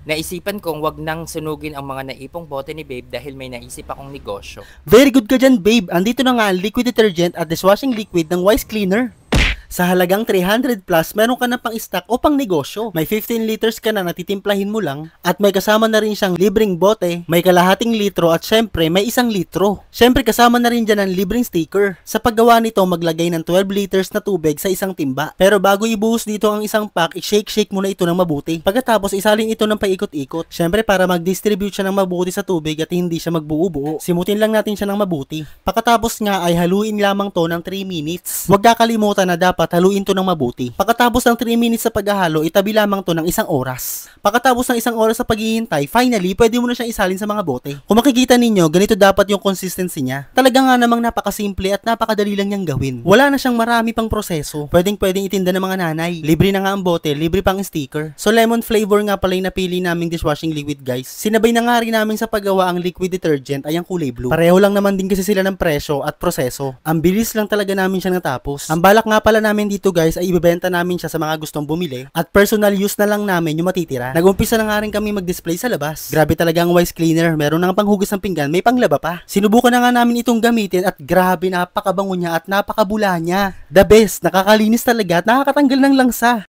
Naisipan kong wag nang sunugin ang mga naipong bote ni babe dahil may naisip akong negosyo. Very good ka dyan, babe. Andito na nga ang liquid detergent at dishwashing liquid ng Wise Cleaner. Sa halagang 300 plus, meron ka na pang stock o pang negosyo. May 15 liters ka na natitimplahin mo lang at may kasama na rin siyang libreng bote, may kalahating litro at syempre may 1 litro. Syempre kasama na rin dyan ang libreng sticker. Sa paggawa nito, maglagay ng 12 liters na tubig sa isang timba. Pero bago ibuhos dito ang isang pack, i-shake-shake muna ito ng mabuti. Pagkatapos, isalin ito ng paikot-ikot. Syempre para mag-distribute siya ng mabuti sa tubig at hindi siya magbuo-buo. Simutin lang natin siya ng mabuti. Pagkatapos nga ay haluin lamang to ng 3 minutes. Huwag kakalimutan na dapat haluin to ng mabuti. Pagkatapos ng 3 minutes sa paghahalo, itabi lamang to ng 1 oras. Pagkatapos ng 1 oras sa paghihintay, finally, pwede mo na siyang isalin sa mga bote. Kung makikita ninyo, ganito dapat yung consistency niya. Talaga nga namang napakasimple at napakadali lang niyang gawin. Wala na siyang marami pang proseso. Pwedeng itinda ng mga nanay. Libre na nga ang bote, libre pang sticker. So lemon flavor nga pala yung napili naming dishwashing liquid, guys. Sinabay na nga rin namin sa paggawa ang liquid detergent ay ang kulay blue. Pareho lang naman din kasi sila ng presyo at proseso. Ang bilis lang talaga namin siya natapos. Ang balak nga pala namin dito, guys, ay ibebenta namin siya sa mga gustong bumili at personal use na lang namin yung matitira. Nag-umpisa na nga rin kami mag-display sa labas. Grabe talaga ang Wise Cleaner. Meron nang panghugas ng pinggan, may panglaba pa. Sinubukan na nga namin itong gamitin at grabe, napakabango niya at napakabula niya. The best, nakakalinis talaga at nakakatanggal ng langsa.